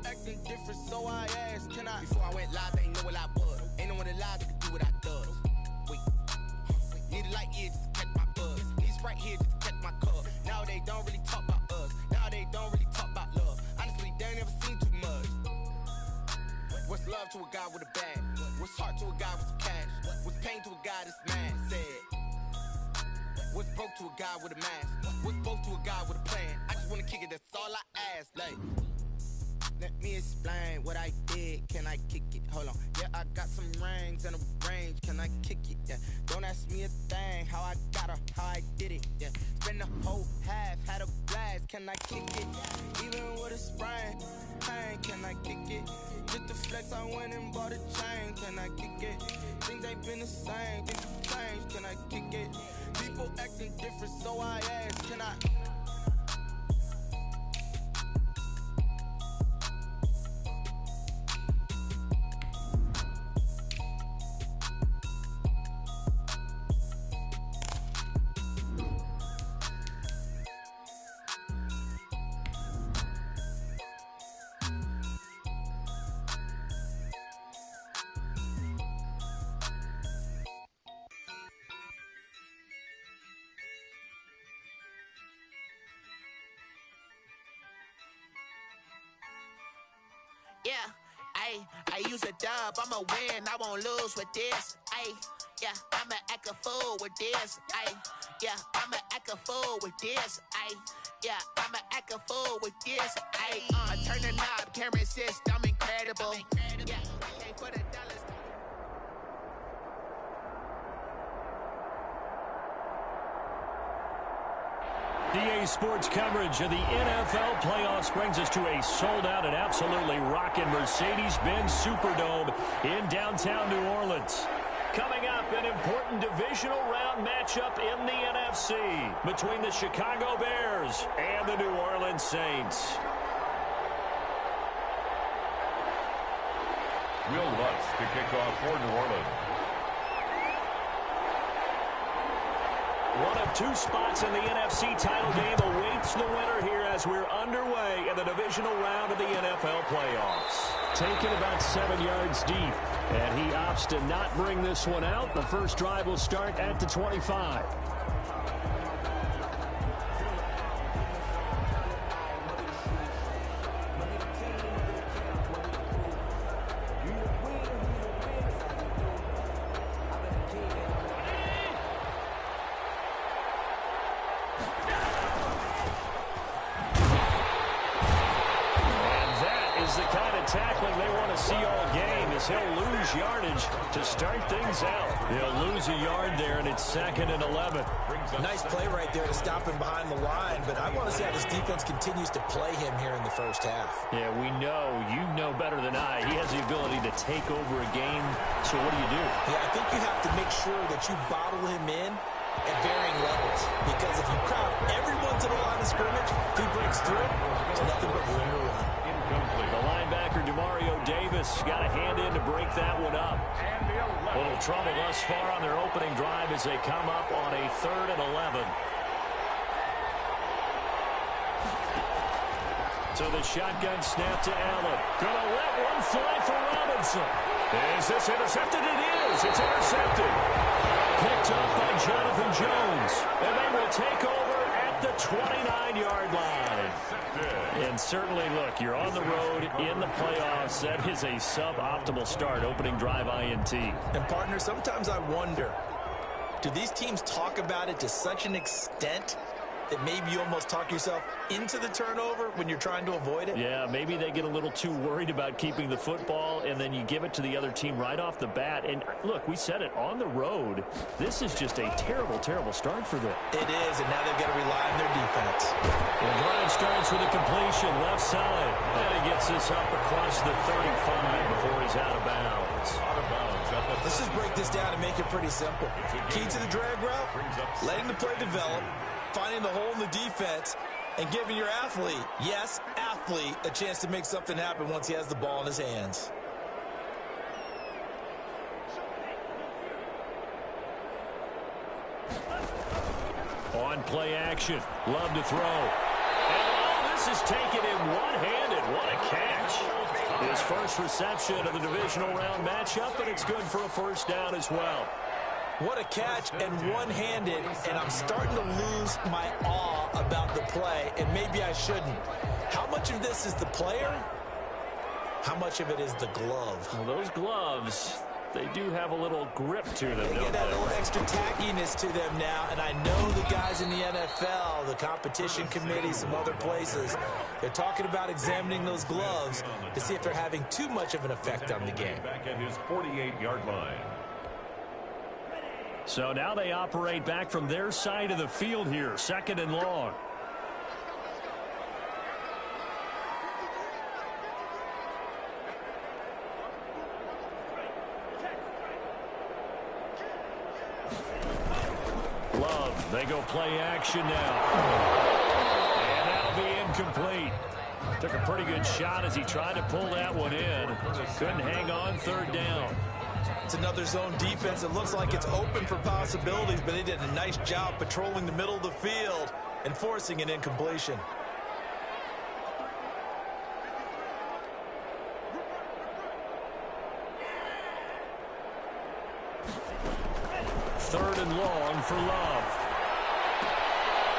acting different, so I asked, can I? Before I went live, they ain't know what I was. Ain't no one alive that could do what I does. Wait. Need a light here just to catch my buzz. Need Sprite here just to catch my cup. Now they don't really talk about us. Now they don't really talk about love. Honestly, they ain't never seen too much. What's love to a guy with a bag? What's heart to a guy with some cash? What's pain to a guy that's mad? Said. What's broke to a guy with a mask? What's broke to a guy with a plan? I just wanna kick it, that's all I ask. Like, let me explain what I did. Can I kick it? Hold on. Yeah, I got some rings and a range. Can I kick it? Yeah. Don't ask me a thing. How I got her, how I did it. Yeah. Spend the whole half, had a blast. Can I kick it? Even with a sprain, pain. Can I kick it? Just the flex, I went and bought a chain. Can I kick it? Things ain't been the same. Things have changed. Can I kick it? People acting different, so I ask. Can I? Yeah, I use a dub, I'ma win, I won't lose with this. Yeah, I'ma act a fool with this. Yeah, I'ma act a fool with this. Yeah, I'ma act a fool with this. I turn the knob, camera assist, I'm incredible. Yeah, okay, for the dollars. EA Sports coverage of the NFL playoffs brings us to a sold-out and absolutely rocking Mercedes-Benz Superdome in downtown New Orleans. Coming up, an important divisional round matchup in the NFC between the Chicago Bears and the New Orleans Saints. Will Lutz to kick off for New Orleans. One of two spots in the NFC title game awaits the winner here as we're underway in the divisional round of the NFL playoffs. Taken about 7 yards deep, and he opts to not bring this one out. The first drive will start at the 25. Tackling they want to see all game as he'll lose yardage to start things out. He'll lose a yard there, and it's 2nd and 11. Nice play right there to stop him behind the line, but I want to see how this defense continues to play him here in the first half. Yeah, we know. You know better than I. He has the ability to take over a game, so what do? Yeah, I think you have to make sure that you bottle him in at varying levels, because if you crowd everyone to the line of scrimmage, if he breaks through, it's nothing but room to run. The linebacker, DeMario Davis, got a hand in to break that one up. A little trouble thus far on their opening drive as they come up on a 3rd and 11. So the shotgun snap to Allen. Gonna let one fly for Robinson. Is this intercepted? It is. It's intercepted. Picked up by Jonathan Jones. And they will take over at the 29-yard line. And certainly, look, you're on the road in the playoffs. That is a suboptimal start, opening drive INT. And, partner, sometimes I wonder, do these teams talk about it to such an extent that maybe you almost talk yourself into the turnover when you're trying to avoid it? Yeah, maybe they get a little too worried about keeping the football, and then you give it to the other team right off the bat. And, look, we said it, on the road, this is just a terrible, terrible start for them. It is, and now they've got to rely on their defense. The drive starts with a completion, left side. And he gets this up across the 35 before he's out of bounds. Let's just break this down and make it pretty simple. Key to the drag route, letting the play develop, finding the hole in the defense, and giving your athlete, yes, athlete, a chance to make something happen once he has the ball in his hands. On play action, Love to throw. And this is taken in one-handed. What a catch. His first reception of the divisional round matchup, and it's good for a first down as well. What a catch, and one-handed, and I'm starting to lose my awe about the play, and maybe I shouldn't. How much of this is the player? How much of it is the glove? Well, those gloves, they do have a little grip to them, They don't get that they? little extra tackiness to them now, and I know the guys in the NFL, the competition committee, some other places, they're talking about examining those gloves to see if they're having too much of an effect on the game. Back at his 48-yard line. So now they operate back from their side of the field here, 2nd and long. Love, they go play action now. And that'll be incomplete. Took a pretty good shot as he tried to pull that one in. Couldn't hang on, 3rd down. It's another zone defense. It looks like it's open for possibilities, but they did a nice job patrolling the middle of the field and forcing an incompletion. 3rd and long for Love.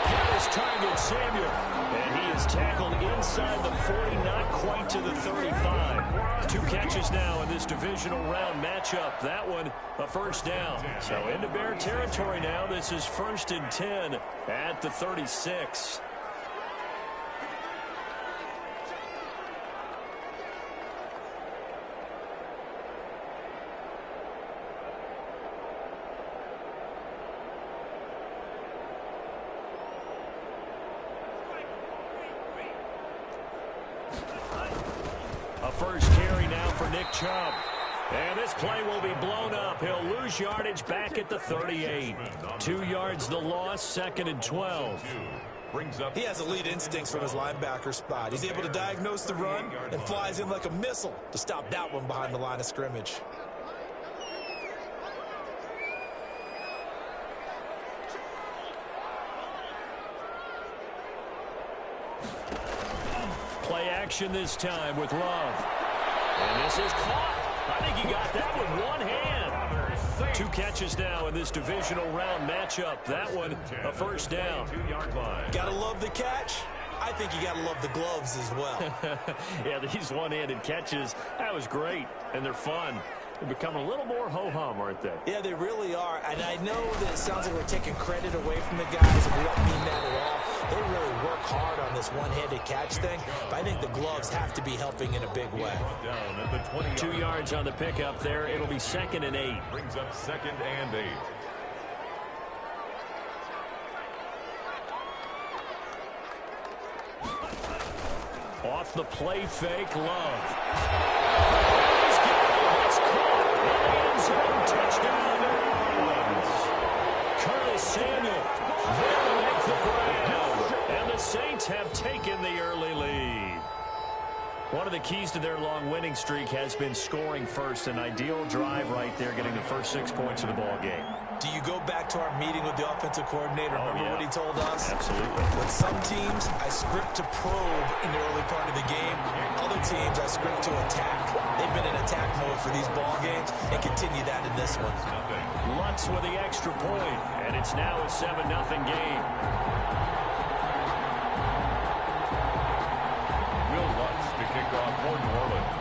Here is target Samuel. And he is tackled inside the 40, not quite to the 35. 2 catches now in this divisional round matchup. That one, a first down. So into Bear territory now. This is 1st and 10 at the 36. A first carry now for Nick Chubb. And this play will be blown up. He'll lose yardage back at the 38. 2 yards the loss, 2nd and 12. He has elite instincts from his linebacker spot. He's able to diagnose the run and flies in like a missile to stop that one behind the line of scrimmage. Play action this time with Love. And this is caught. I think he got that with one hand. 2 catches now in this divisional round matchup. That one, a first down. Gotta love the catch. I think you gotta love the gloves as well. Yeah, these one-handed catches, that was great, and they're fun. They become a little more ho-hum, aren't they? Yeah, they really are. And I know that it sounds like we're taking credit away from the guys, and we don't mean that at all. They really work hard on this one-handed catch thing, but I think the gloves have to be helping in a big way. 2 yards on the pickup there. It'll be 2nd and 8. Brings up 2nd and 8. Off the play fake, Love. He's got it. It's caught. End zone touchdown, New Orleans. Curtis Samuel will make the ground. And the Saints have taken the early lead. One of the keys to their long winning streak has been scoring first. An ideal drive right there, getting the first 6 points of the ball game. Do you go back to our meeting with the offensive coordinator? Remember what he told us? Absolutely. With some teams, I script to probe in the early part of the game. Other teams, I script to attack. They've been in attack mode for these ball games and continue that in this one. Lutz with the extra point, and it's now a 7-0 game. Will Lutz to kick off for New Orleans.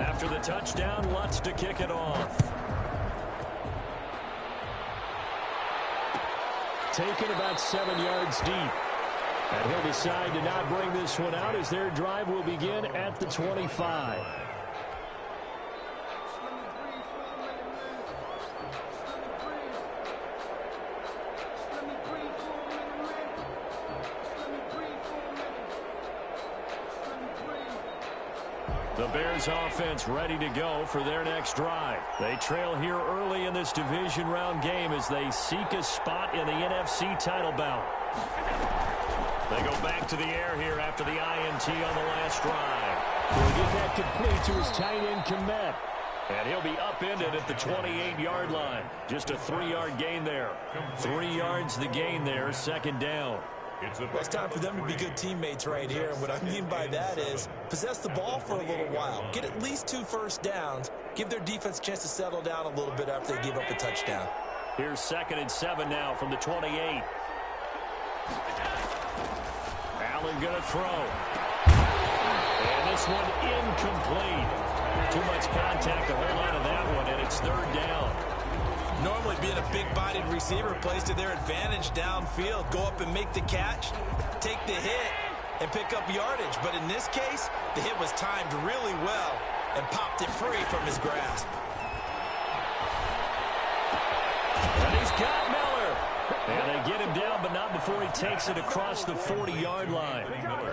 After the touchdown, Lutz to kick it off. Taken about 7 yards deep. And he'll decide to not bring this one out as their drive will begin at the 25. The Bears offense ready to go for their next drive. They trail here early in this division round game as they seek a spot in the NFC title bout. They go back to the air here after the INT on the last drive. He'll get that complete to his tight end, Komet. And he'll be upended at the 28-yard line. Just a 3-yard gain there. 3 yards the gain there, second down. It's time for them to be good teammates right here. And what I mean by that is possess the ball for a little while. Get at least 2 first downs. Give their defense a chance to settle down a little bit after they give up a touchdown. Here's 2nd and 7 now from the 28. Allen going to throw. And this one incomplete. Too much contact to hold on to that one, and it's 3rd down. Normally being a big-bodied receiver plays to their advantage downfield. Go up and make the catch, take the hit, and pick up yardage. But in this case, the hit was timed really well and popped it free from his grasp. And he's got Miller. And they get him down, but not before he takes it across the 40-yard line.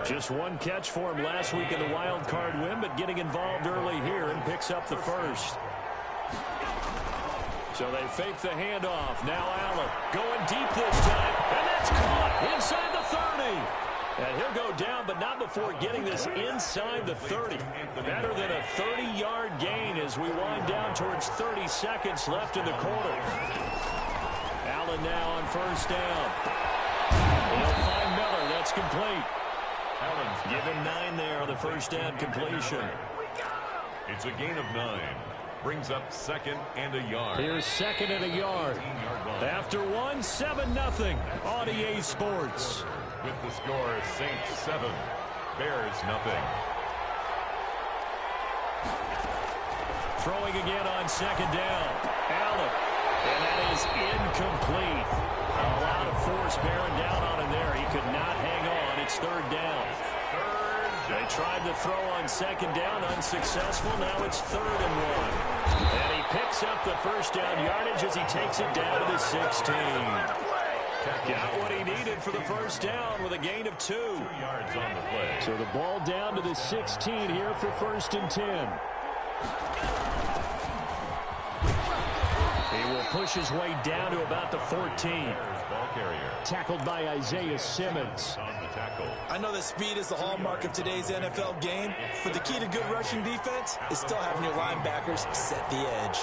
Just one catch for him last week in the wild card win, but getting involved early here and picks up the first. So they fake the handoff. Now Allen going deep this time, and that's caught inside the 30. And he'll go down, but not before getting this inside the 30. Better than a 30-yard gain as we wind down towards 30 seconds left in the quarter. Allen now on first down. He'll find Miller. That's complete. Allen's give him 9 there on the first down completion. It's a gain of 9. Brings up 2nd and a yard. Here's 2nd and a yard. After 1, 7-0 on EA Sports. With the score, Saints 7, Bears nothing. Throwing again on 2nd down. Allen. And that is incomplete. A lot of force bearing down on him there. He could not hang on. It's 3rd down. They tried to throw on 2nd down, unsuccessful. Now it's 3rd and 1. And he picks up the first down yardage as he takes it down to the 16. Got what he needed for the first down with a gain of 2. 2 yards on the play. So the ball down to the 16 here for 1st and 10. He will push his way down to about the 14. Ball carrier. Tackled by Isaiah Simmons. On the tackle. I know that speed is the hallmark of today's NFL game, but the key to good rushing defense is still having your linebackers set the edge.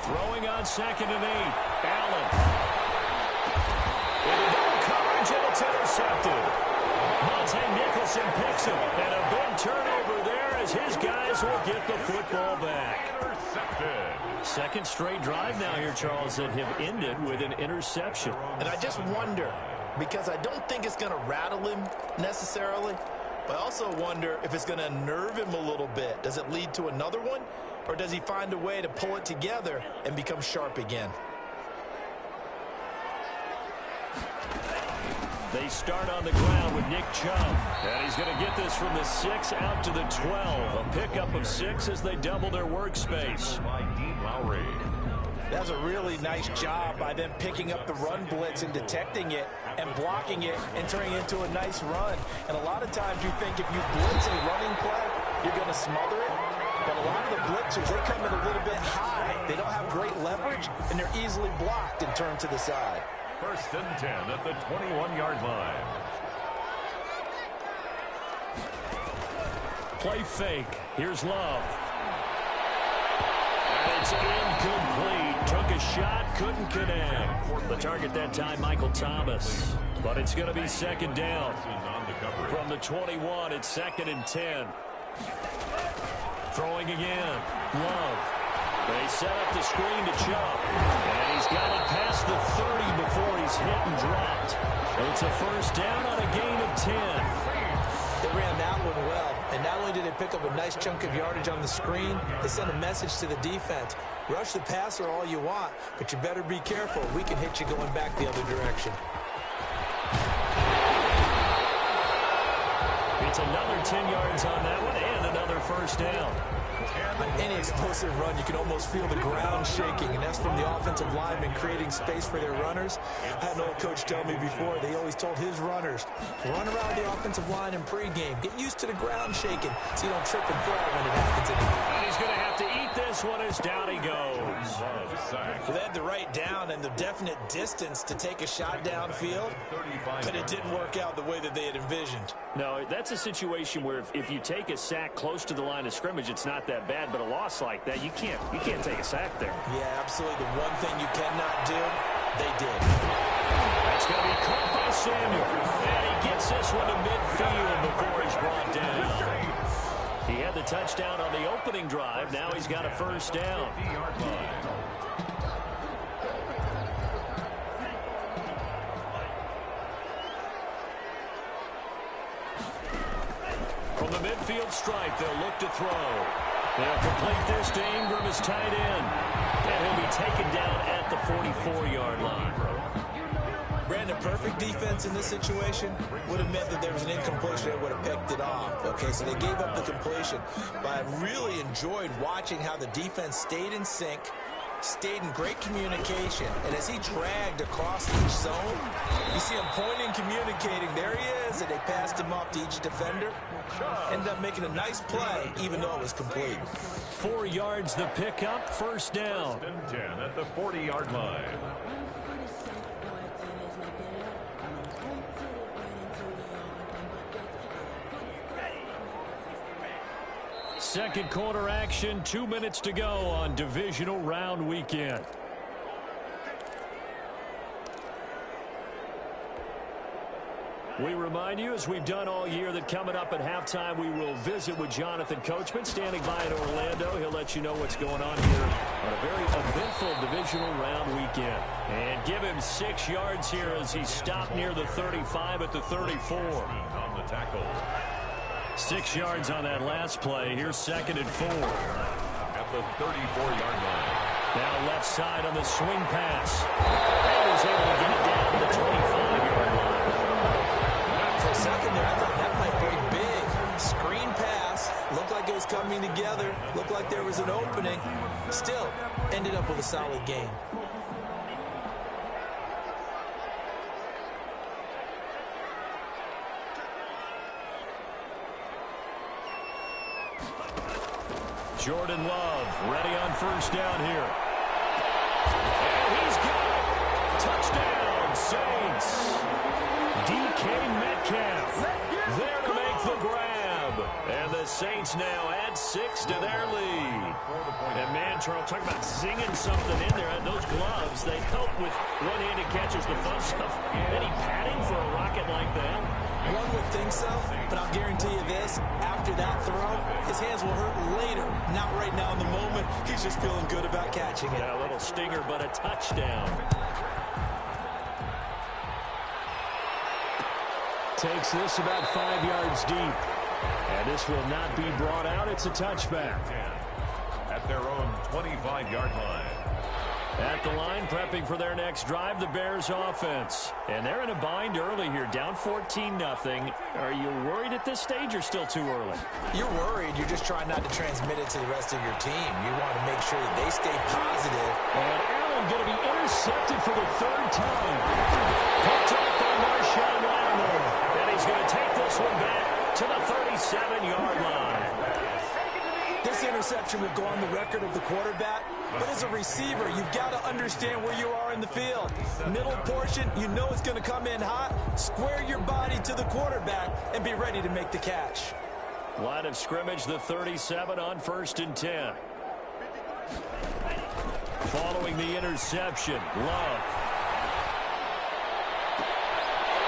Throwing on 2nd and 8. Allen. Into double coverage, and it's intercepted. Monte Nicholson picks him, and a big turnover there as his guys will get the football back. Intercepted. 2nd straight drive now here, Charles, that have ended with an interception. And I just wonder, because I don't think it's going to rattle him necessarily, but I also wonder if it's going to nerve him a little bit. Does it lead to another one, or does he find a way to pull it together and become sharp again? They start on the ground with Nick Chubb. And he's going to get this from the 6 out to the 12. A pickup of 6 as they double their workspace. By Dean Lowry. That's a really nice job by them picking up the run blitz and detecting it and blocking it and turning it into a nice run. And a lot of times you think if you blitz a running play, you're going to smother it. But a lot of the blitzers, they come in a little bit high. They don't have great leverage, and they're easily blocked and turned to the side. 1st and 10 at the 21-yard line. Play fake. Here's Love. And it's incomplete. Took a shot, couldn't connect. The target that time, Michael Thomas. But it's going to be 2nd down. From the 21, it's 2nd and 10. Throwing again. Love. They set up the screen to Chubb. And he's got it past the 30 before he's hit and dropped. It's a first down on a gain of 10. They ran that one well, and not only did they pick up a nice chunk of yardage on the screen, they sent a message to the defense. Rush the passer all you want, but you better be careful. We can hit you going back the other direction. It's another 10 yards on that one and another first down. On any explosive run, you can almost feel the ground shaking, and that's from the offensive linemen creating space for their runners. I had an old coach tell me before, they always told his runners, run around the offensive line in pregame. Get used to the ground shaking so you don't trip and fall when it happens. And he's going to have to eat this this one is down he goes. Well, they had the right down and the definite distance to take a shot downfield, but it didn't work out the way that they had envisioned. No, that's a situation where if you take a sack close to the line of scrimmage, it's not that bad, but a loss like that, you can't take a sack there. Yeah, absolutely. The one thing you cannot do, they did. That's going to be caught by Samuel. And he gets this one to midfield before he's brought down. He had the touchdown on the opening drive. Now he's got a first down. From the midfield stripe, they'll look to throw. They'll complete this to Ingram as tight end. And he'll be taken down at the 44-yard line. Brandon, perfect defense in this situation would have meant that there was an incompletion that would have picked it off. Okay, so they gave up the completion. But I really enjoyed watching how the defense stayed in sync, stayed in great communication, and as he dragged across each zone, you see him pointing, communicating. There he is, and they passed him off to each defender. Ended up making a nice play, even though it was complete. 4 yards the pickup, first down. 10 at the 40-yard line. Second quarter action, 2 minutes to go on divisional round weekend. We remind you, as we've done all year, that coming up at halftime, we will visit with Jonathan Coachman, standing by in Orlando. He'll let you know what's going on here on a very eventful divisional round weekend. And give him 6 yards here as he stopped near the 35 at the 34. On the tackle. 6 yards on that last play. Here's 2nd and 4. At the 34-yard line. Now left side on the swing pass. And he's able to get it down to the 25-yard line. For a second there, I thought that might be big. Screen pass. Looked like it was coming together. Looked like there was an opening. Still, ended up with a solid game. Jordan Love ready on first down here. And he's got it. Touchdown, Saints. DK Metcalf there to make the grab. And the Saints now add 6 to their lead. And man, Charles, talk about zinging something in there. And those gloves, they help with one-handed catches, the fun stuff. Any padding for a rocket like that? One would think so, but I'll guarantee you this, after that throw, his hands will hurt later, not right now in the moment. He's just feeling good about catching it. Yeah, a little stinger, but a touchdown. Takes this about 5 yards deep. And this will not be brought out. It's a touchback. At their own 25-yard line. At the line, prepping for their next drive, the Bears offense. And they're in a bind early here, down 14-0. Are you worried at this stage or still too early? You're worried. You're just trying not to transmit it to the rest of your team. You want to make sure that they stay positive. And Allen going to be intercepted for the 3rd time. Picked up by Marshawn Lattimore. And he's going to take this one back to the 37-yard line. This interception will go on the record of the quarterback, but as a receiver, you've got to understand where you are in the field. Middle portion, you know it's going to come in hot. Square your body to the quarterback and be ready to make the catch. Line of scrimmage, the 37 on 1st and 10. Following the interception, Love.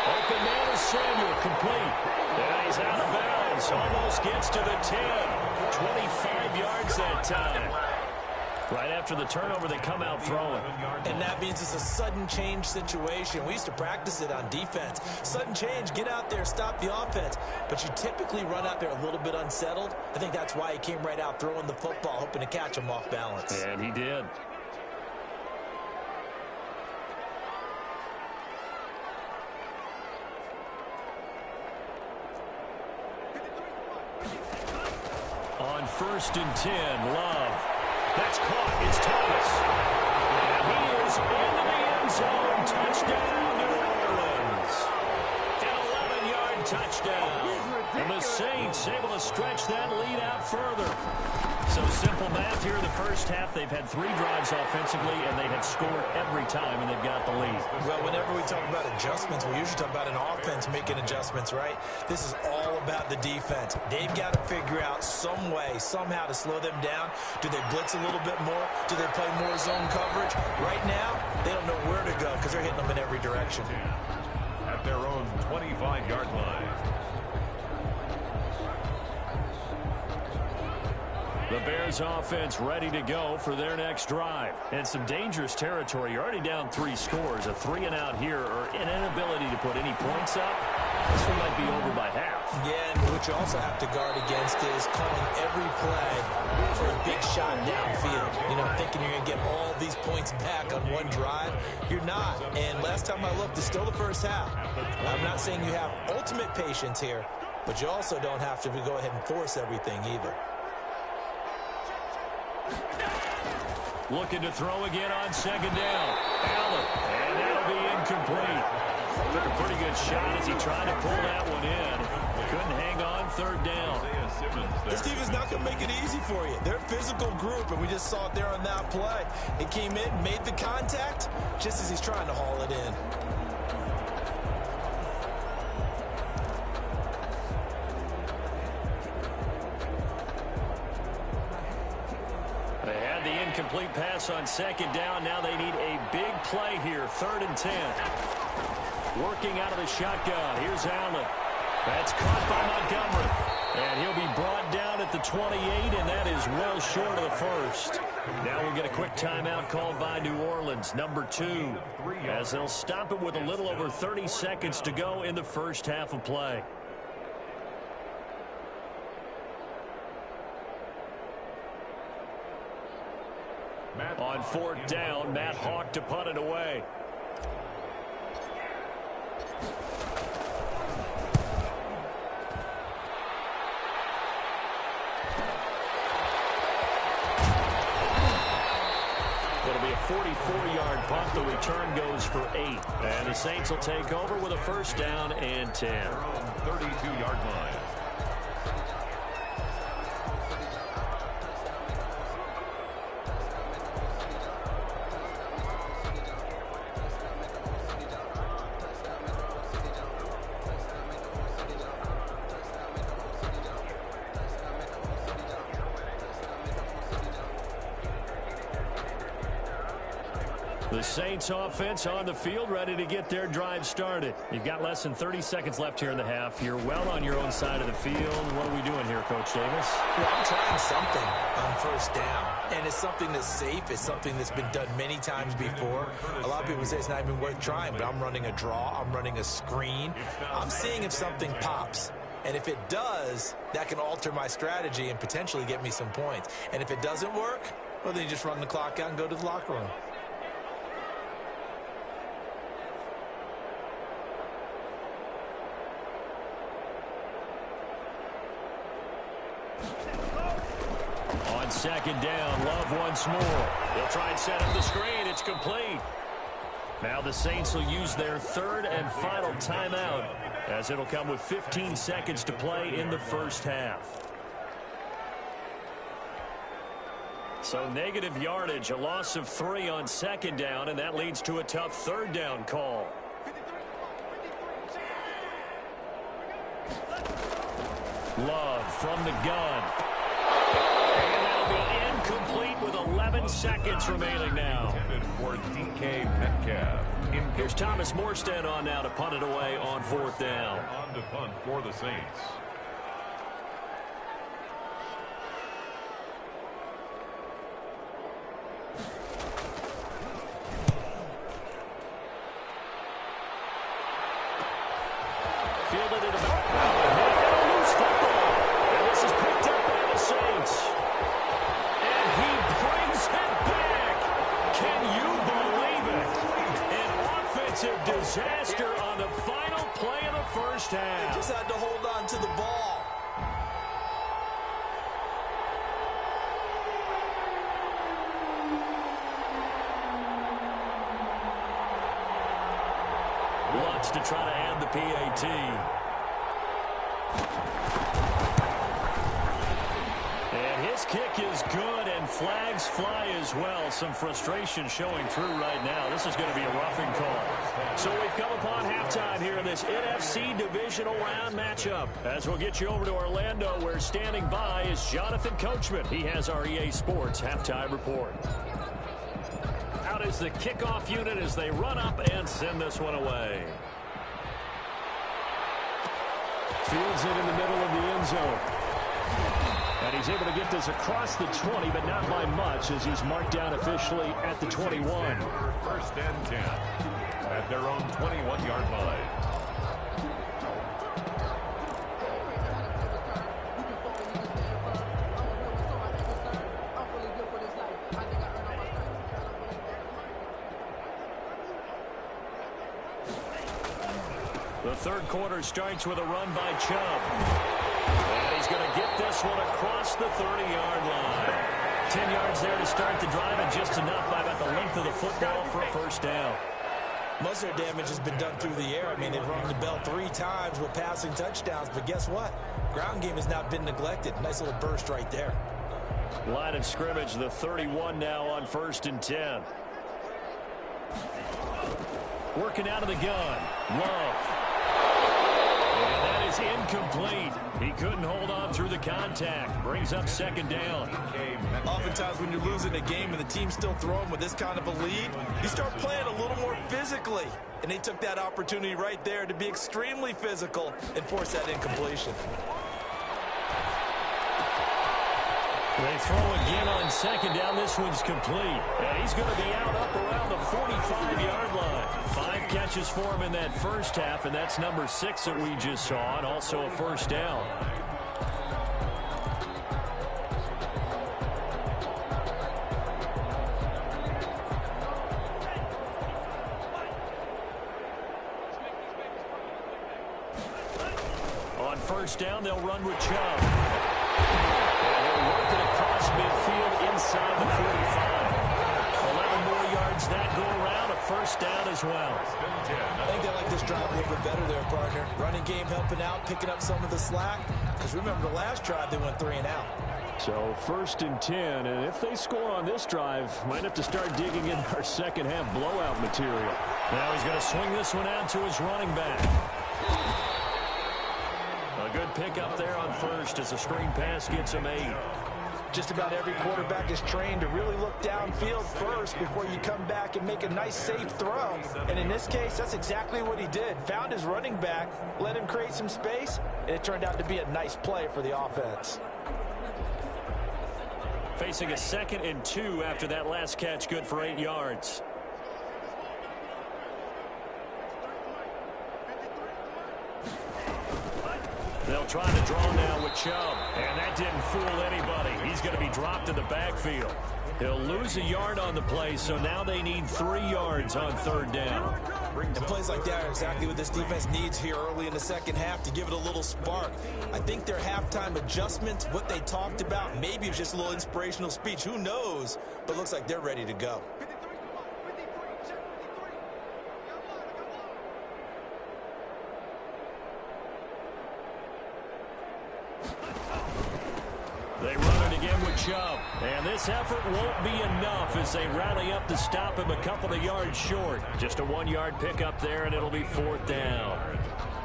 Open man is Samuel, complete. And he's out of bounds, almost gets to the 10. 25 yards that time. Right after the turnover, they come out throwing. And that means it's a sudden change situation. We used to practice it on defense. Sudden change, get out there, stop the offense. But you typically run out there a little bit unsettled. I think that's why he came right out throwing the football, hoping to catch him off balance. And he did. On 1st and 10, Love. That's caught. It's Thomas. And he is into the end zone. Touchdown, New Orleans. An 11-yard touchdown. And the Saints able to stretch that lead out further. So simple math here in the first half. They've had 3 drives offensively, and they have scored every time, and they've got the lead. Well, whenever we talk about adjustments, we usually talk about an offense making adjustments, right? This is all about the defense. They've got to figure out some way, somehow to slow them down. Do they blitz a little bit more? Do they play more zone coverage? Right now, they don't know where to go because they're hitting them in every direction. At their own 25-yard line. The Bears offense ready to go for their next drive. And some dangerous territory. You're already down 3 scores. A 3-and-out here or an inability to put any points up. This one might be over by half. Yeah, and what you also have to guard against is calling every play for a big shot downfield. You know, thinking you're going to get all these points back on one drive. You're not. And last time I looked, it's still the first half. I'm not saying you have ultimate patience here, but you also don't have to go ahead and force everything either. Looking to throw again on 2nd down. Allen, and that'll be incomplete. Took a pretty good shot as he tried to pull that one in. Couldn't hang on 3rd down. This team is not going to make it easy for you. They're a physical group, and we just saw it there on that play. It came in, made the contact, just as he's trying to haul it in. Incomplete pass on 2nd down. Now they need a big play here. 3rd and 10. Working out of the shotgun. Here's Allen. That's caught by Montgomery. And he'll be brought down at the 28, and that is well short of the first. Now we'll get a quick timeout called by New Orleans, number 2, as they'll stop it with a little over 30 seconds to go in the first half of play. On 4th down, Matt Hawk to punt it away. It'll be a 44-yard punt. The return goes for 8. And the Saints will take over with a 1st down and 10. 32-yard line. The Saints offense on the field, ready to get their drive started. You've got less than 30 seconds left here in the half. You're well on your own side of the field. What are we doing here, Coach Davis? Well, I'm trying something on 1st down. And it's something that's safe. It's something that's been done many times before. A lot of people say it's not even worth trying, but I'm running a draw. I'm running a screen. I'm seeing if something pops. And if it does, that can alter my strategy and potentially get me some points. And if it doesn't work, well, then you just run the clock out and go to the locker room. On 2nd down, Love once more. They'll try and set up the screen. It's complete. Now the Saints will use their 3rd and final timeout, as it'll come with 15 seconds to play in the first half. So negative yardage, a loss of 3 on 2nd down, and that leads to a tough 3rd down call. Love from the gun. And that'll be incomplete with 11 seconds remaining now. For DK Metcalf. Here's Thomas Morstead on now to punt it away on 4th down. On to punt for the Saints. Fielded it about. And loose football. And this is picked up by the Saints. And he brings it back. Can you believe it? An offensive disaster on the final play of the first half. They just had to hold on to the ball. Lutz to try to add the PAT. This kick is good, and flags fly as well. Some frustration showing through right now. This is going to be a roughing call. So we've come upon halftime here in this NFC Divisional Round matchup. As we'll get you over to Orlando, where standing by is Jonathan Coachman. He has our EA Sports halftime report. Out is the kickoff unit as they run up and send this one away. Fields it in the middle of the end zone. And he's able to get this across the 20, but not by much, as he's marked down officially at the 21. First and 10 at their own 21-yard line. The third quarter starts with a run by Chubb. And he's going to get this one across the 30-yard line. 10 yards there to start the drive, and just enough by about the length of the football for a first down. Most of their damage has been done through the air. I mean, they've rung the bell 3 times with passing touchdowns, but guess what? Ground game has not been neglected. Nice little burst right there. Line of scrimmage, the 31 now on 1st and 10. Working out of the gun. Love. And that is incomplete. He couldn't hold on through the contact. Brings up 2nd down. Oftentimes when you're losing a game and the team's still throwing with this kind of a lead, you start playing a little more physically. And they took that opportunity right there to be extremely physical and force that incompletion. They throw again on 2nd down. This one's complete. And he's going to be out up around the 45-yard line. 5 catches for him in that first half, and that's number 6 that we just saw, and also a first down. On 1st down, they'll run with Chubb. Working across midfield inside the 45. 11 more yards that go around, a first down as well. I think they like this drive a little bit better there, partner. Running game helping out, picking up some of the slack. Because remember, the last drive they went 3 and out. So 1st and 10, and if they score on this drive, might have to start digging in our second half blowout material. Now he's going to swing this one out to his running back. A good pickup there on 1st as the screen pass gets him 8. Just about every quarterback is trained to really look downfield first before you come back and make a nice, safe throw. And in this case, that's exactly what he did. Found his running back, let him create some space, and it turned out to be a nice play for the offense. Facing a 2nd and 2 after that last catch, good for 8 yards. They'll try to draw now with Chubb, and that didn't fool anybody. He's going to be dropped in the backfield. He'll lose a yard on the play, so now they need 3 yards on 3rd down. And plays like that are exactly what this defense needs here early in the second half to give it a little spark. I think their halftime adjustments, what they talked about, maybe it's just a little inspirational speech. Who knows? But looks like they're ready to go. They run it again with Chubb. And this effort won't be enough as they rally up to stop him a couple of yards short. Just a 1-yard pickup there, and it'll be 4th down.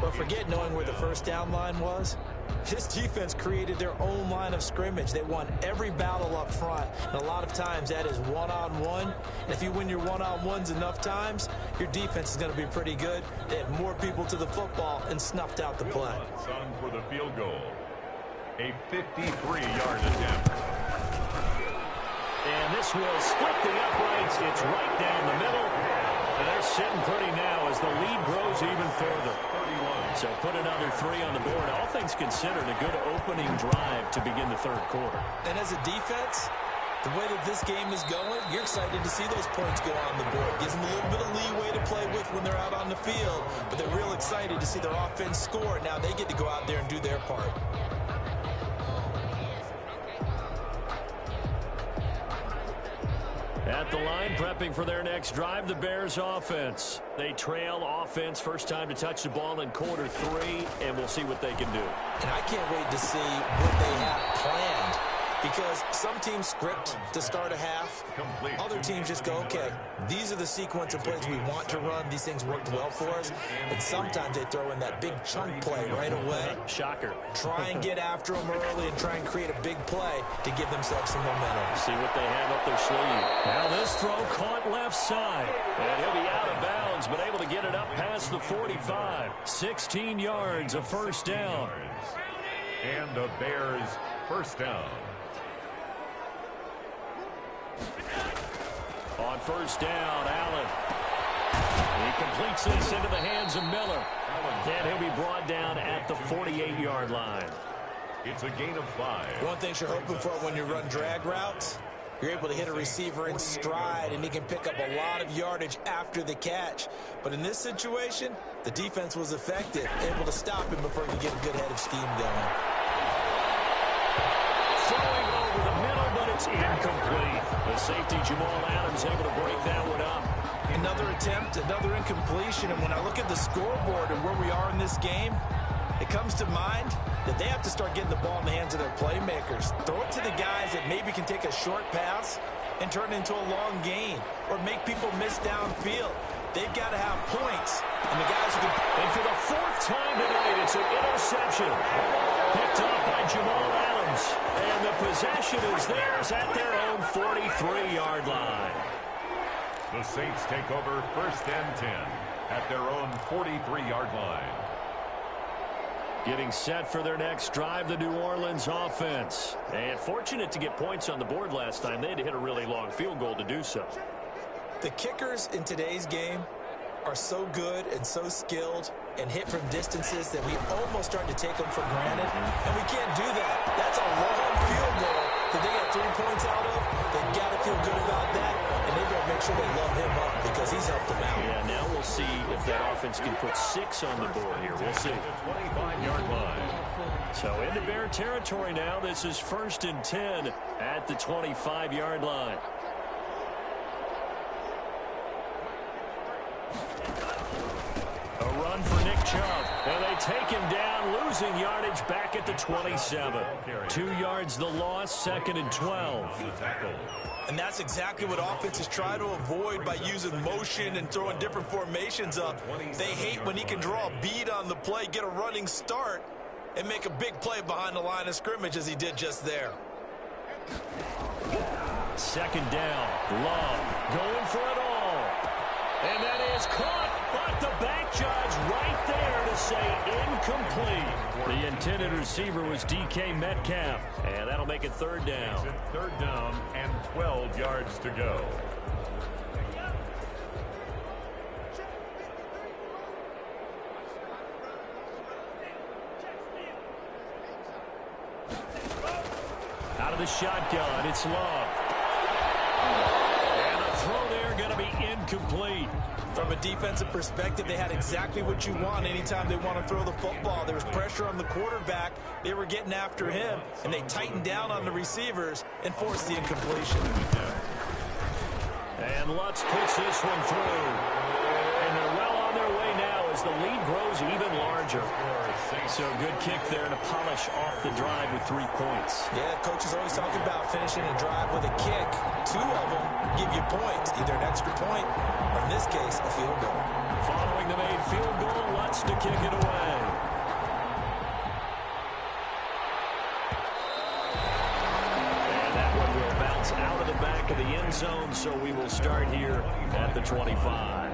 But forget knowing where the first down line was. This defense created their own line of scrimmage. They won every battle up front. And a lot of times that is one-on-one. And if you win your one-on-ones enough times, your defense is going to be pretty good. They had more people to the football and snuffed out the play. Son for the field goal. A 53-yard attempt. And this will split the uprights. It's right down the middle. And they're sitting pretty now as the lead grows even further. 31. So put another 3 on the board. All things considered, a good opening drive to begin the 3rd quarter. And as a defense, the way that this game is going, you're excited to see those points go on the board. Gives them a little bit of leeway to play with when they're out on the field. But they're real excited to see their offense score. Now they get to go out there and do their part. At the line, prepping for their next drive, the Bears offense. They trail offense, first time to touch the ball in quarter 3, and we'll see what they can do. And I can't wait to see what they have planned Because some teams script to start a half. Other teams just go, okay, these are the sequence of plays we want to run. These things worked well for us. And sometimes they throw in that big chunk play right away. Shocker. Try and get after them early and try and create a big play to give themselves some momentum. See what they have up their sleeve. Now this throw caught left side. And he'll be out of bounds, but able to get it up past the 45. 16 yards, a first down. And the Bears first down. On first down, Allen. He completes this into the hands of Miller. And he'll be brought down at the 48-yard line. It's a gain of 5. One thing you're hoping for when you run drag routes, you're able to hit a receiver in stride, and he can pick up a lot of yardage after the catch. But in this situation, the defense was effective, able to stop him before he could get a good head of steam going. Throwing over the middle, but it's incomplete. The safety, Jamal Adams, able to break that one up. Another attempt, another incompletion, and when I look at the scoreboard and where we are in this game, it comes to mind that they have to start getting the ball in the hands of their playmakers. Throw it to the guys that maybe can take a short pass and turn it into a long gain or make people miss downfield. They've got to have points. And the guys who can... And for the 4th time tonight, it's an interception. Picked up by Jamal Adams. And the possession is theirs at their own 43-yard line. The Saints take over first and 10 at their own 43-yard line. Getting set for their next drive, the New Orleans offense. And fortunate to get points on the board last time. They had to hit a really long field goal to do so. The kickers in today's game are so good and so skilled and hit from distances that we almost start to take them for granted. And we can't do that. That's a long field goal that they got 3 points out of. They've got to feel good about that. And they better make sure they love him up because he's helped them out. Yeah, now we'll see if that offense can put 6 on the board here. We'll see. 25-yard line. So into Bear territory now. This is 1st and 10 at the 25-yard line. A run for Nick Chubb. And they take him down, losing yardage back at the 27. 2 yards the loss, 2nd and 12. And that's exactly what offenses try to avoid by using motion and throwing different formations up. They hate when he can draw a bead on the play, get a running start, and make a big play behind the line of scrimmage as he did just there. 2nd down. Love going for it all. And that is caught, but the back judge right there to say incomplete. The intended receiver was DK Metcalf, and that'll make it 3rd down. 3rd down and 12 yards to go. Out of the shotgun, it's Love. And the throw there going to be incomplete. From a defensive perspective, they had exactly what you want anytime they want to throw the football. There was pressure on the quarterback. They were getting after him, and they tightened down on the receivers and forced the incompletion. And Lutz puts this one through. And they're well on their way now as the lead grows even larger. So good kick there to polish off the drive with 3 points. Yeah, coaches always talk about finishing a drive with a kick. 2 of them give you points, either an extra point or, in this case, a field goal. Following the made field goal, Lutz to kick it away. And that one will bounce out of the back of the end zone, so we will start here at the 25.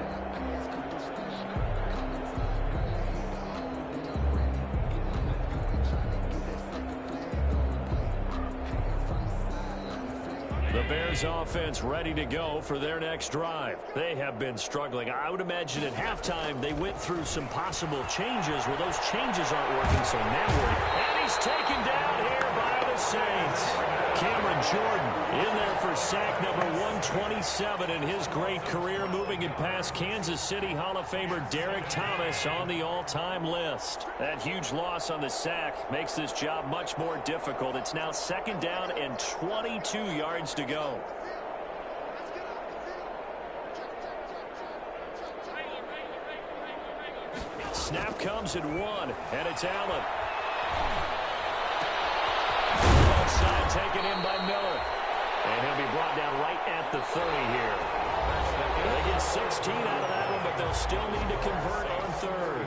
The Bears offense ready to go for their next drive. They have been struggling. I would imagine at halftime they went through some possible changes. Well, those changes aren't working, so now and he's taken down here by the Saints. Cameron Jordan in there for sack number 127 in his great career, moving it past Kansas City Hall of Famer Derek Thomas on the all-time list. That huge loss on the sack makes this job much more difficult. It's now 2nd down and 22 yards to go. Snap comes at 1, and it's Allen. inside, taken in by Miller. And he'll be brought down right at the 30 here. They get 16 out of that one, but they'll still need to convert on third.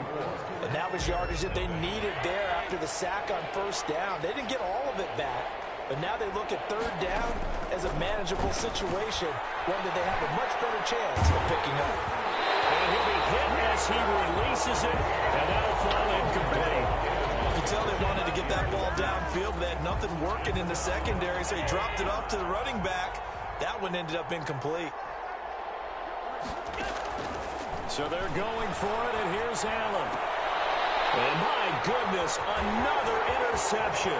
And that was yardage that they needed there after the sack on first down. They didn't get all of it back, but now they look at third down as a manageable situation, one that they have a much better chance of picking up. And he'll be hit as he releases it, and that'll fall incomplete. You can tell they wanted to get that ball downfield, but they had nothing working in the secondary, so he dropped it off to the running back. That one ended up incomplete. So they're going for it, and here's Allen. And my goodness, another interception.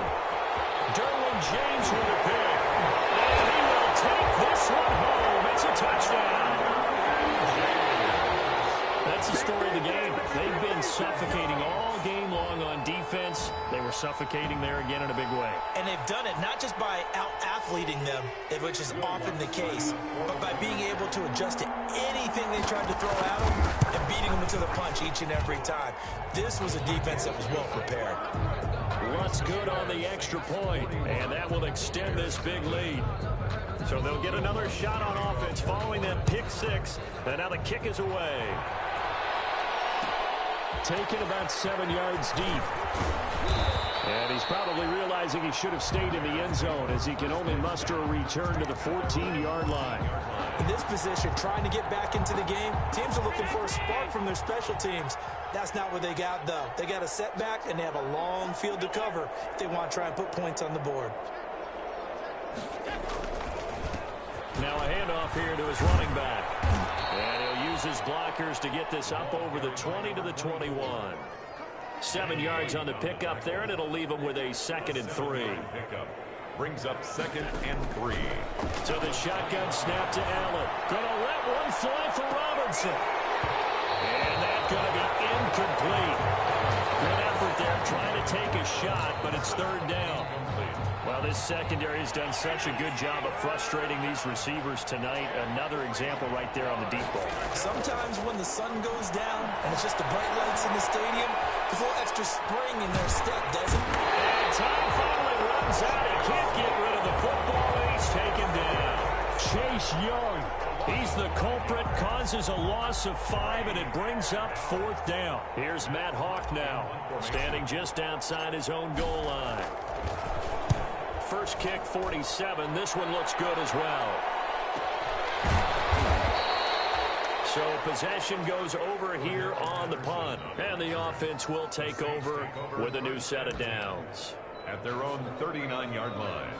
Derwin James with a pick. And he will take this one home. It's a touchdown. That's the story of the game. They've been suffocating all game long on defense. They were suffocating there again in a big way. And they've done it not just by out-athleting them, which is often the case, but by being able to adjust to anything they tried to throw at them and beating them to the punch each and every time. This was a defense that was well prepared. What's good on the extra point, and that will extend this big lead. So they'll get another shot on offense following that pick six, and now the kick is away. Taken about 7 yards deep. And he's probably realizing he should have stayed in the end zone as he can only muster a return to the 14-yard line. In this position, trying to get back into the game, teams are looking for a spark from their special teams. That's not what they got, though. They got a setback, and they have a long field to cover if they want to try and put points on the board. Now a handoff here to his running back. And he'll use his blockers to get this up over the 20 to the 21. 7 yards on the pickup there, and it'll leave him with a 2nd and 3. Pickup brings up 2nd and 3. So the shotgun snap to Allen. Gonna let one fly for Robinson. And that's gonna be incomplete. Good effort there, trying to take a shot, but it's third down. Well, this secondary has done such a good job of frustrating these receivers tonight. Another example right there on the deep ball. Sometimes when the sun goes down and it's just the bright lights in the stadium, there's a little extra spring in their step, doesn't it? And time finally runs out. He can't get rid of the football, and he's taken down. Chase Young, he's the culprit, causes a loss of 5, and it brings up 4th down. Here's Matt Hawk now, standing just outside his own goal line. First kick, 47. This one looks good as well. So possession goes over here on the punt. And the offense will take over with a new set of downs. At their own 39-yard line.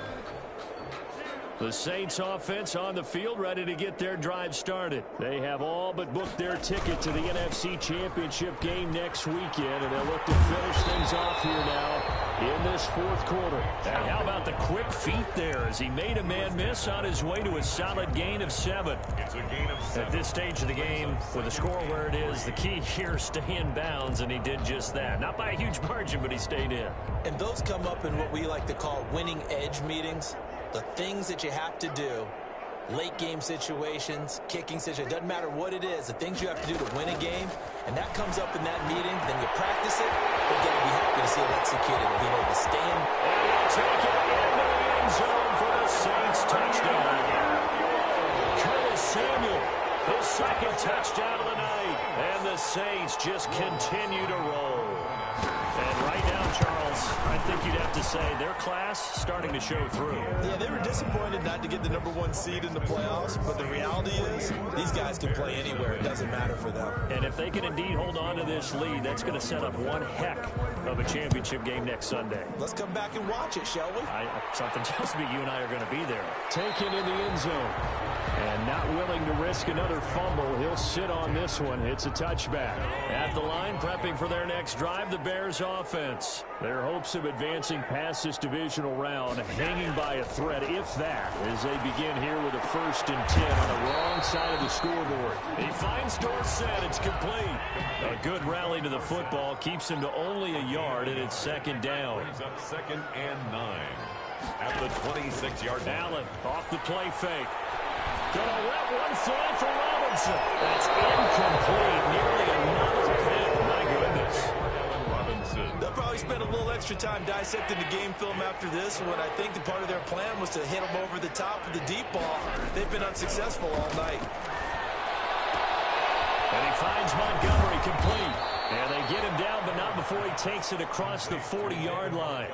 The Saints offense on the field, ready to get their drive started. They have all but booked their ticket to the NFC Championship game next weekend, and they'll look to finish things off here now in this 4th quarter. And how about the quick feet there as he made a man miss on his way to a solid gain of 7. It's a gain of 7. At this stage of the game, with the score where it is, the key here is stay in bounds, and he did just that. Not by a huge margin, but he stayed in. And those come up in what we like to call winning edge meetings. The things that you have to do, late game situations, kicking situations, doesn't matter what it is, the things you have to do to win a game, and that comes up in that meeting, then you practice it, you're going to be happy to see it executed, being able to stand. And he'll take it into the end zone for the Saints touchdown. Curtis Samuel, his 2nd touchdown of the night, and the Saints just continue to roll. And right now, Charles, I think you'd have to say their class starting to show through. Yeah, they were disappointed not to get the #1 seed in the playoffs, but the reality is these guys can play anywhere. It doesn't matter for them. And if they can indeed hold on to this lead, that's going to set up one heck of a championship game next Sunday. Let's come back and watch it, shall we? Something tells me you and I are going to be there. Taken in the end zone. And not willing to risk another fumble. He'll sit on this one. It's a touchback. At the line, prepping for their next drive, the Bears offense. Their hopes of advancing past this divisional round hanging by a thread, if that, as they begin here with a 1st and 10 on the wrong side of the scoreboard. He finds Dorsett. It's complete. A good rally to the football keeps him to only a yard, and it's 2nd down. Brings up 2nd and 9. At the 26-yard line. Allen off the play fake. Gonna let one fly for Robinson. That's incomplete. Nearly another pick. My goodness. misses. They'll probably spend a little extra time dissecting the game film after this one. I think the part of their plan was to hit them over the top of the deep ball. They've been unsuccessful all night. And he finds Montgomery complete. And they get him down, but not before he takes it across the 40-yard line.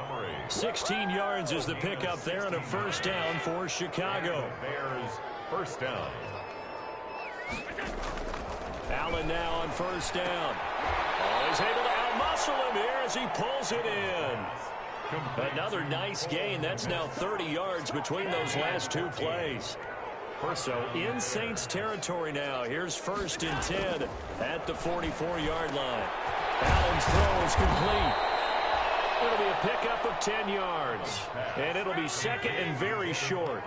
16 yards is the pickup there and a first down for Chicago. Bears first down. Allen now on first down. Oh, he's able to out-muscle him here as he pulls it in. Another nice gain. That's now 30 yards between those last two plays. So in Saints territory now. Here's first and 10 at the 44-yard line. Allen's throw is complete. It'll be a pickup of 10 yards. And it'll be second and very short.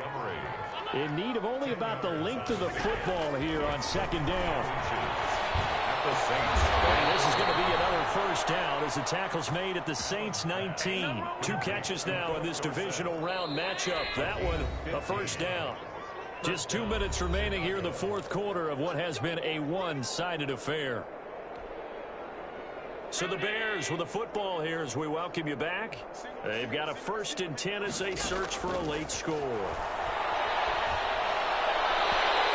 In need of only about the length of the football here on second down. And this is going to be another first down as the tackle's made at the Saints 19. 2 catches now in this divisional round matchup. That one a first down. Just 2 minutes remaining here in the fourth quarter of what has been a one-sided affair. So the Bears with the football here as we welcome you back. They've got a first and 10 as they search for a late score.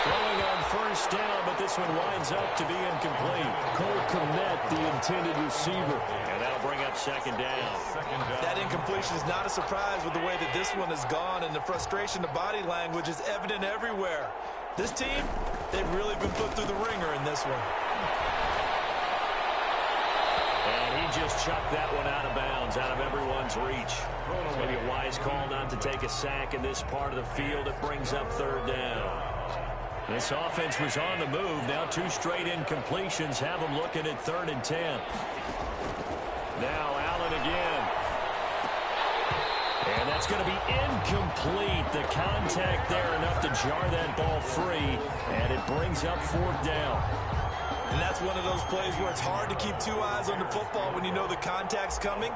Throwing on first down, but this one winds up to be incomplete. Cole Kmet, the intended receiver. And that'll bring up second down. That incompletion is not a surprise with the way that this one has gone, and the frustration, the body language is evident everywhere. This team, they've really been put through the ringer in this one. And he just chucked that one out of bounds, out of everyone's reach. Maybe a wise call not to take a sack in this part of the field. It brings up third down. This offense was on the move. Now 2 straight incompletions have them looking at third and 10. Now Allen again. And that's going to be incomplete. The contact there enough to jar that ball free. And it brings up fourth down. And that's one of those plays where it's hard to keep 2 eyes on the football when you know the contact's coming,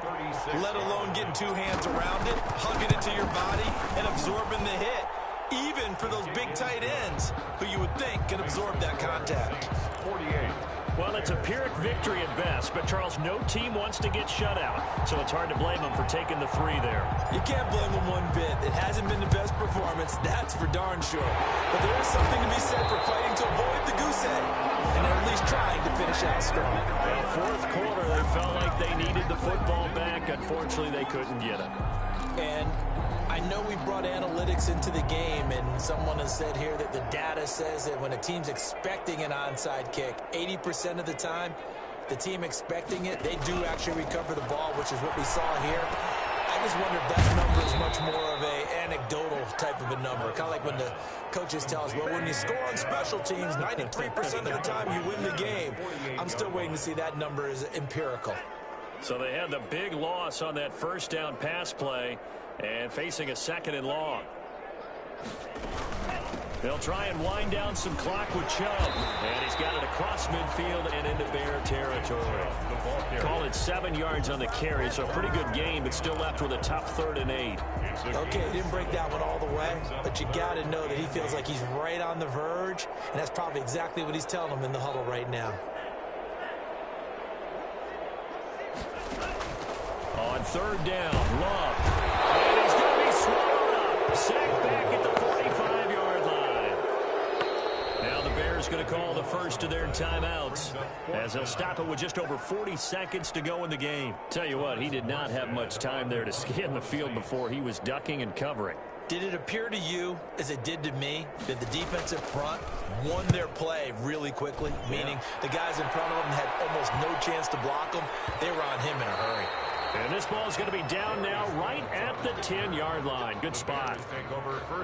let alone getting 2 hands around it, hugging it to your body, and absorbing the hit. Even for those big tight ends who you would think can absorb that contact. 48. Well, it's a Pyrrhic victory at best, but, Charles, no team wants to get shut out, so it's hard to blame them for taking the 3 there. You can't blame them one bit. It hasn't been the best performance, that's for darn sure. But there is something to be said for fighting to avoid the goose egg, and they're at least trying to finish out strong. Well, fourth quarter, they felt like they needed the football back. Unfortunately, they couldn't get it. And I know we brought analytics into the game, and someone has said here that the data says that when a team's expecting an onside kick, 80% of the time, the team expecting it, they do actually recover the ball, which is what we saw here. I just wonder if that number is much more of an anecdotal type of a number. Kind of like when the coaches tell us, well, when you score on special teams, 93% of the time you win the game. I'm still waiting to see that number is empirical. So they had the big loss on that first down pass play and facing a second and long. They'll try and wind down some clock with Chubb. And he's got it across midfield and into Bear territory. Call it 7 yards on the carry, so a pretty good game, but still left with a tough 3rd and 8. Okay, he didn't break that one all the way, but you got to know that he feels like he's right on the verge, and that's probably exactly what he's telling them in the huddle right now. On 3rd down, Love. And he's going to be swallowed up. Sacked back at the 45-yard line. Now the Bears going to call the first of their timeouts as they'll stop it with just over 40 seconds to go in the game. Tell you what, he did not have much time there to scan the field before he was ducking and covering. Did it appear to you, as it did to me, that the defensive front won their play really quickly? Meaning the guys in front of them had almost no chance to block them. They were on him in a hurry. And this ball is going to be down now right at the 10-yard line. Good spot.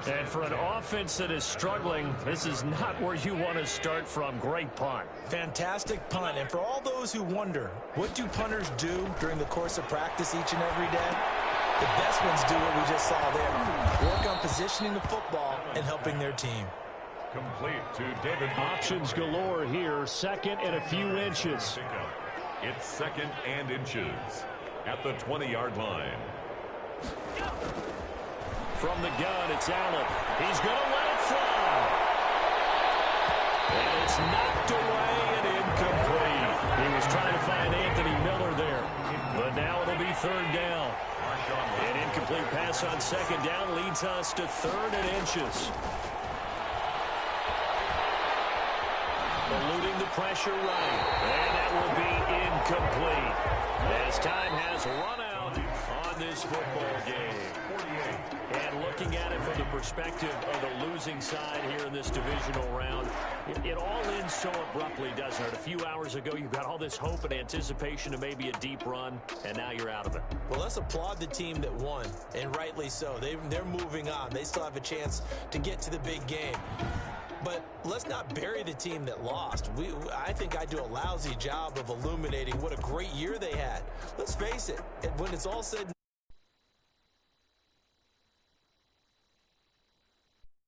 And for an offense that is struggling, this is not where you want to start from. Great punt. Fantastic punt. And for all those who wonder, what do punters do during the course of practice each and every day? The best ones do what we just saw there. Work on positioning the football and helping their team. Complete to David. Options galore here. Second and a few inches. It's 2nd and inches at the 20-yard line. From the gun, it's Allen. He's going to let it fly. And it's knocked away and incomplete. He was trying to find Anthony Miller there. But third down. An incomplete pass on second down leads us to 3rd and inches. Eluding the pressure right. And that will be incomplete. As time has run out on this football game. And looking at it from the perspective of the losing side here in this divisional round, it all ends so abruptly, doesn't it? A few hours ago, you got all this hope and anticipation of maybe a deep run, and now you're out of it. Well, let's applaud the team that won, and rightly so. They're moving on. They still have a chance to get to the big game. But let's not bury the team that lost. I think I do a lousy job of illuminating what a great year they had. Let's face it, when it's all said